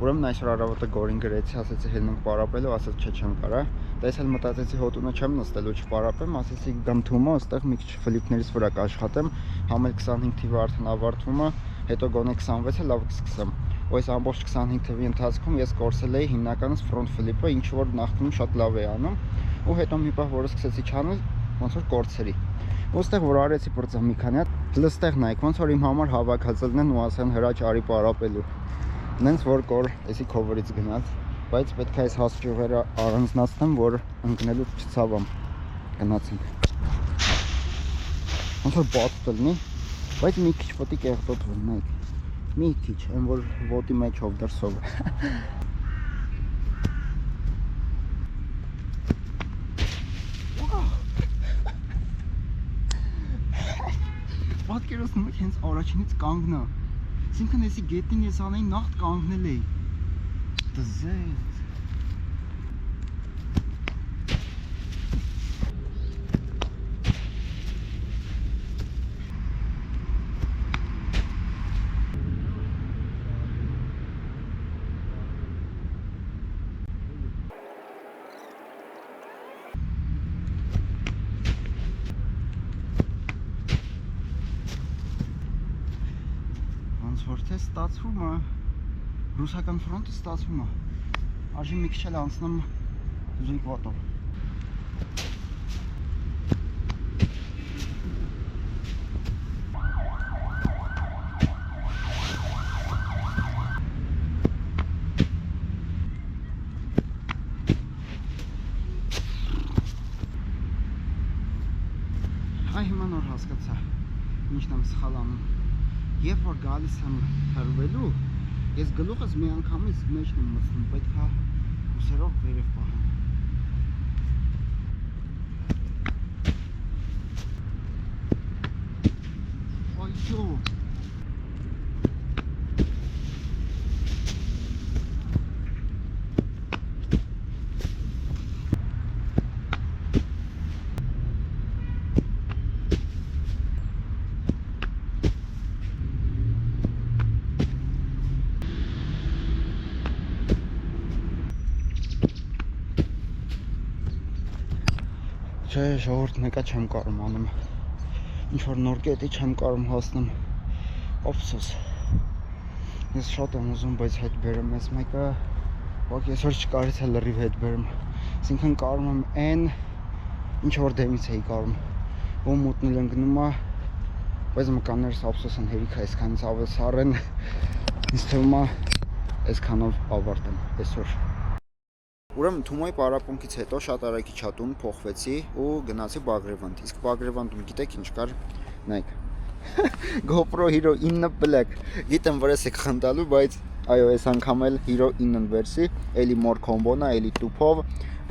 Ուրեմն այսօր առավոտը Գորին գրեցի, ասեցի հելնենք պարապելու, ասաց չէ չեմ կարա։ Տեսել մտածեցի հոտունը չեմ նստելու չպարապեմ, ասեցի գամ Թումո, այստեղ մի քիչ ֆլիպներից վրա կաշխատեմ, համ էլ 25 թիվը արդեն ավարտվում է, հետո գոնե 26-ը լավ կսկսեմ։ Այս ամբողջ 25 թվի ընթացքում ես կորսել էի հիմնականից ֆրոնտ ֆլիպը, ինչ որ նախկինում շատ լավ է անում, ու հետո մի պահ որը սկսեցի չանել, ոնց որ կորցրի։ Ոստեղ որ արեցի բրծա մի քանի հատ, լստեղ նայեք, ոնց որ իմ համար հավաքածելն են ու ասեն հրաչ արի պարապելու։ Նենց որ կոր էսի քովերից գնաց, բայց պետք է այս հասճյուղերը առանձնացնեմ, որ ընկնելու չցավամ։ Գնացինք։ Ոնց որ բաց կլինի, բայց մի քիչ պետք է կեղտոտվեն, նայեք։ Մի քիչ, այն որ ոտի մեջով դրսով։ Պատկերացնում եք հենց առաջինից կանգնա։ Այսինքն էսի գետին ես անեի նախտ կանգնել էի։ Դզեզ։ Որտե ստացվում է ռուսական ֆրոնտը ստացվում է արժի մի քիչ էլ անցնեմ զույգ վատով այ հիմա նոր հասկացա ինչն եմ սխալ անում Երբ որ գալիս եմ հրվելու, ես գլուխս մի անգամից մեջն եմ մտնում, պետք է ուսերով վերև պահեմ։ Այո։ Չէ, ժողովուրդ մեկա չեմ կարում անում, ինչ-որ նոր կետի չեմ կարում հասնում, ափսոս, ես շատ եմ ուզում, բայց հետ բերեմ ես մեկը, ոք ես որ չկարից է լրիվ հետ բերեմ, այսինքն կարում եմ են, ինչ-որ դեմից էի կարում, ու մուտնել ընգնում է, բայց մկաններս ափսոս են հերիք այսքանից ավել սար են, ինձ թվում է այսքանով ավարտեմ այսօր Ուրեմն Թումոյի պարապմունքից հետո շատ արագ իջա տուն, փոխվեցի ու գնացի Բագրևանդ, իսկ Բագրևանդում գիտեք ինչ կար, նայեք, GoPro Hero 9 Black, գիտեմ որ ես եք խնդալու, բայց այո այս անգամ էլ Hero 9-ն վերսի, էլի մոր կոմբոն է, էլի տուփով,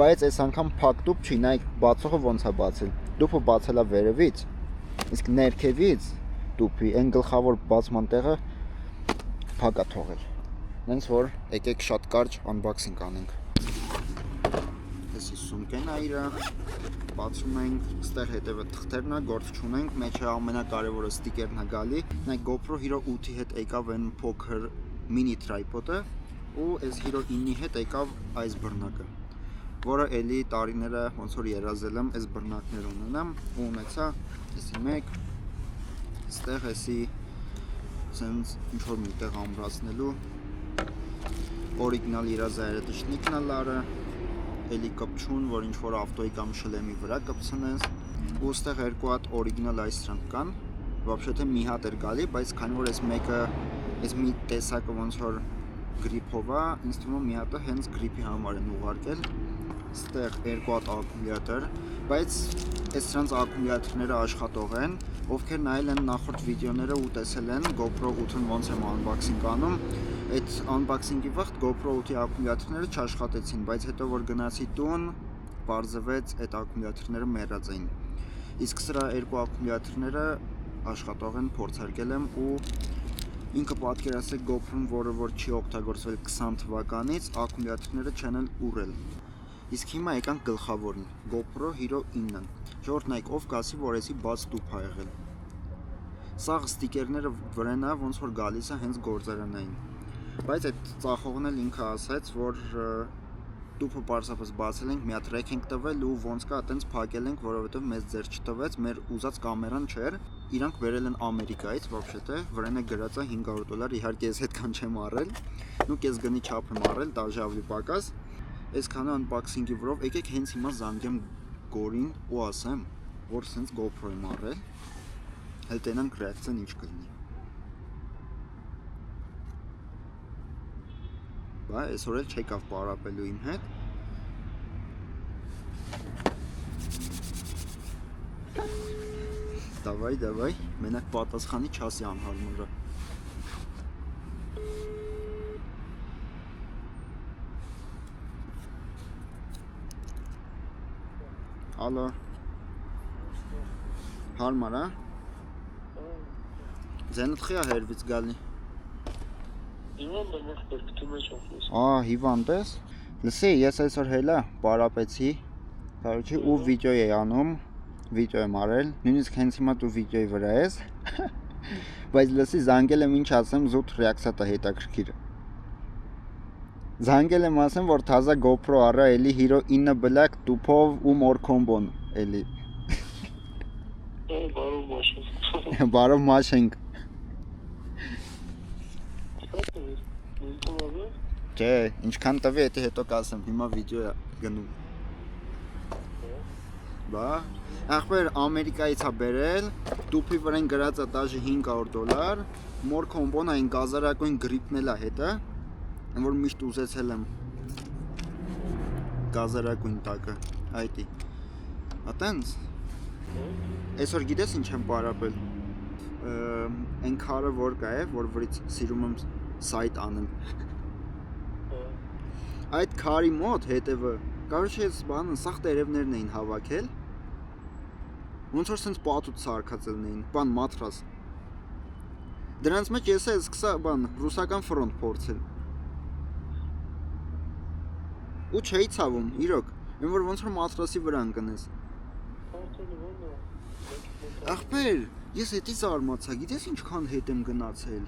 բայց այս անգամ փակ տուփ չի, նայեք բացողը ոնց է բացել, տուփը բացել է վերևից, իսկ ներքևից տուփի այն գլխավոր բացման տեղը փակ է թողել, նենց որ եկեք շատ կարճ unboxing անենք Էսի սումկեն է իրա, բացում ենք, ստեղ հետևը թղթերն է, գործ չունենք, մեջը ամենակարևորը ստիկերն է գալի Նայք GoPro Hero 8-ի հետ եկավ են փոքր մինի տրայպոդը ու այս Hero 9-ի հետ եկավ այս բռնակը որը էլի տարիները ոնց որ երազել եմ այս բռնակներ ունենամ ու ունեցա էսի մեկ ստեղ էսի սենց ինչ-որ միտեղ ամրացնելու օրիգնալ իրա զայրատշնիկն է լարը էլի կպչուն, որ ինչ-որ ավտոյի կամ շլեմի վրա կպցնես ու ստեղ երկու հատ օրիգնալ այս սրանք կան Вообще-թե մի հատ էր գալի, բայց քանի որ այս մեկը այս մի տեսակը ոնց որ գրիփով է, ինձ թվում է մի հատը հենց գրիփի համար են ուղարկել ստեղ երկու հատ ակումուլյատոր, բայց այս սրանց ակումուլյատորները աշխատող են ովքեր նայել են նախորդ վիդեոները ու տեսել են GoPro 8-ն ոնց եմ unboxing անում Այդ unboxing-ի վաղտ GoPro 8-ի ակումուլյատորները չաշխատեցին, բայց հետո որ գնացի տուն, պարզվեց այդ ակումուլյատորները մեռած էին։ Իսկ սրա երկու ակումուլյատորները աշխատող են, փորձարկել եմ ու ինքը պատկերացրեք GoPro-ն, որը որ չի օգտագործվել 20 թվականից, ակումուլյատորները չեն էլ ուռել։ Իսկ հիմա եկանք գլխավորն, GoPro Hero 9-ն։ Ժողովուրդ նայեք, ով կասի, որ էսի բաց տուփ ա եղել։ Սաղ ստիկերները վրան է, ոնց որ գալիս է հենց գործարանային։ Բայց այդ ծախողն էլ ինքը ասաց, որ տուփը պարզապես բացել ենք, մի հատ ռեկ ենք տվել ու ոնց կա այտենց փակել ենք, որովհետև մեզ ձեր չտվեց, մեր ուզած կամերան չէր։ Իրանք վերել են Ամերիկայից, вообще-то, վրան է գրած է $500, իհարկե ես այդքան չեմ առել։ Ну կես գնի չափ եմ առել, դաժե ավելի պակաս։ Այսքանը unboxing-ի վրով, եկեք հենց հիմա զանգեմ Գորին ու ասեմ, որ սենց GoPro եմ առել։ Հəl տենանք ռեակցիան ինչ կլինի։ Բա այսօր էլ չեկավ պարապելու իմ հետ։ Давай, մենակ պատասխանի չասի անհարմարը։ Ալո։ Հարմար է։ Ձենդ խիա հերվից գալի։ Հիվանդ ես։ Լսի, ես այսօր հելա պարապեցի, կարոջի ու վիդեո էի անում, վիդեո եմ արել, նույնիսկ հենց հիմա դու վիդեոյի վրա ես, բայց լսի, զանգել եմ ինչ ասեմ, զուտ ռեակցիա տա հետաքրքիր։ Զանգել եմ ասեմ, որ թազա GoPro առա, էլի Hero 9 Black տուփով ու մորքոմբոն, էլի։ Բարով մաշենք։ Չէ, ինչքան տվի, էդի հետո կասեմ, հիմա վիդեո գնում։ Բա, ախպեր Ամերիկայից է բերել, տուփի վրան գրած է դաժե $500, մորքոմբոն այն գազարակույն գրիպն էլ է հետը, որ միշտ ուզեցել եմ գազարակույն տակը, այդի։ Ատենց, այսօր գիտես ինչ եմ պարապել, այն քարը որ կա է, որ վրից սիրում եմ սայթ անեմ։ Այդ քարի մոտ հետևը, կարոջ ես բանը սաղ տերևներն էին հավաքել, ոնց որ սենց պատուտ սարքած էին, բան մատրաս։ Դրանց մեջ ես է սկսա բան ռուսական ֆրոնտ փորձել։ Ու չէի ցավում, իրոք, այն որ ոնց որ մատրասի վրա ընկնես։ Ախպեր, ես հետի զարմացա, գիտես ինչքան հետ եմ գնացել,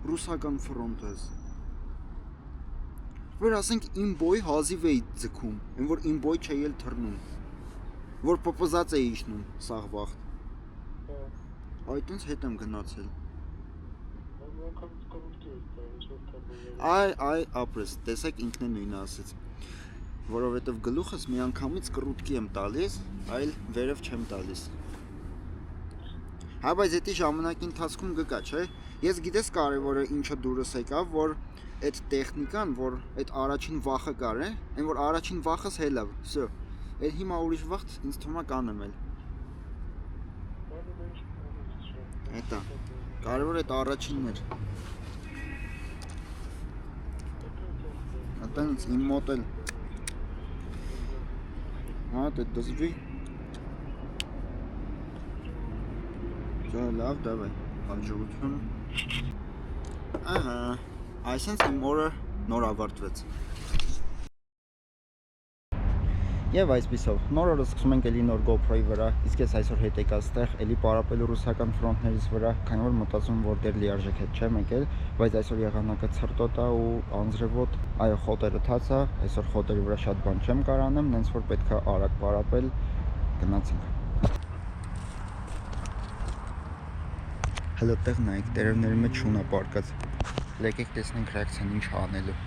ռուսական ֆրոնտս։ Որ ասենք իմ բոյ հազիվ էի ձգում, այն որ իմ բոյ չէի էլ թռնում, որ պպզած էի իջնում սաղ վաղտ։ Այդտենց հետ եմ գնացել։ Այ ապրես, տեսեք ինքն է նույնը ասեց, որովհետև գլուխս մի անգամից կռուտքի եմ տալիս, այլ վերև չեմ տալիս։ Հա բայց էդի ժամանակի ընթացքում գկա, չէ։ Ես գիտես կարևորը ինչը դուրս եկավ, որ այդ տեխնիկան, որ այդ առաջին վախը կար է, այն որ առաջին վախս հելավ, վсё։ Այդ հիմա ուրիշ վաղտ ինձ թվում է կանեմ էլ։ Էտա։ Կարևոր այդ առաջինն էր։ Ատենց իմ մոտ էլ։ Հա, դե դզվի։ Դա լավ, դավայ, հաջողություն։ Ահա, այսինքն իմ օրը նոր ավարտվեց։ Եվ այսպիսով, նոր օրը սկսում ենք էլի նոր GoPro-ի վրա, իսկ ես այսօր հետ եկա ստեղ, էլի պարապելու ռուսական ֆրոնտներից վրա, քանի որ մտածում որ դեռ լիարժեք հետ չեմ եկել, բայց այսօր եղանակը ցրտոտ է ու անձրևոտ, այո, խոտերը թաց է, այսօր խոտերի վրա շատ բան չեմ կարող անեմ, նենց որ պետք է արագ պարապել, գնացինք։ Հələ տեղ նայեք, տերևների մեջ շուն է պարկած, եկեք տեսնենք ռեակցիան ինչ անելու։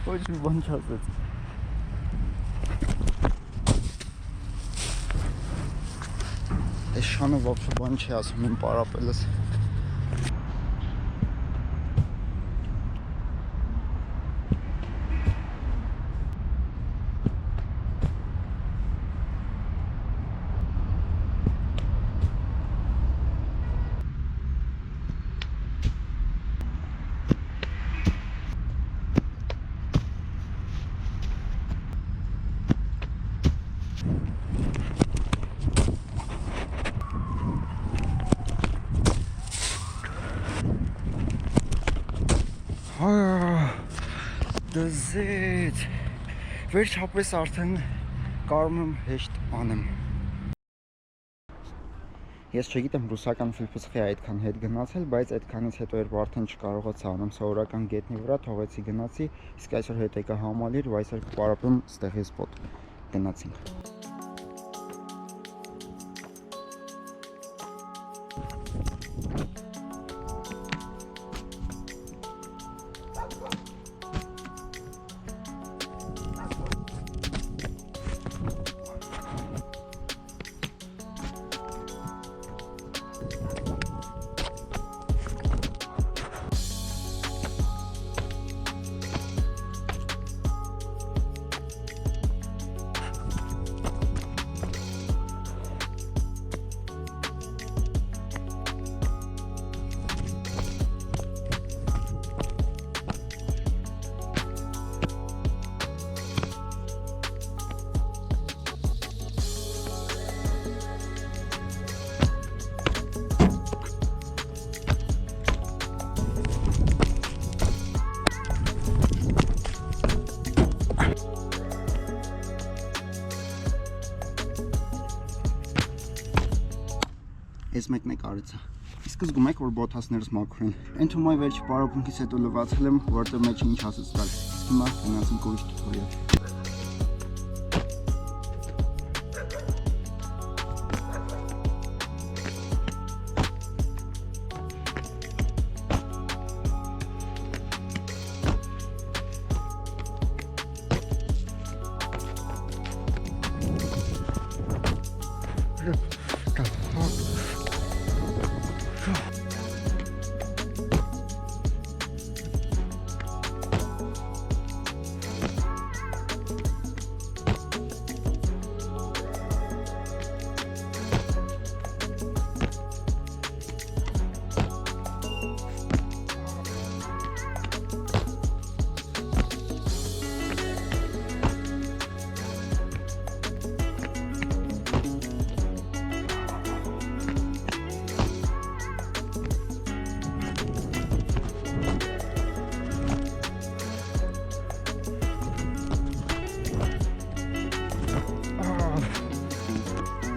Ոչ մի բան չասեց։ Այս շանը вообще բան չի ասում իմ պարապելս։ Դզեց, վերջապես արդեն կարում եմ հեշտ անեմ։ Ես չգիտեմ ռուսական ֆիլմի այդքան հետ գնացել, բայց այդքանից հետո երբ արդեն չկարողացա անեմ սովորական գետնի վրա, թողեցի գնացի, իսկ այսօր հետ եկա համալիր, ու այսօր կպարապեմ ստեղի սպոտ։ Գնացինք։ Ես մեկն արեցա։ Իսկ զգում եք, որ բոթասներս մաքուր են։ Այն թվում է վերջի պարապմունքից հետո լվացել եմ, որտեղ մեջ ինչ ասացվել։ Իսկ հիմա գնացինք ուրիշ տուտորիալ։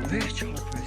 Վերջ հապ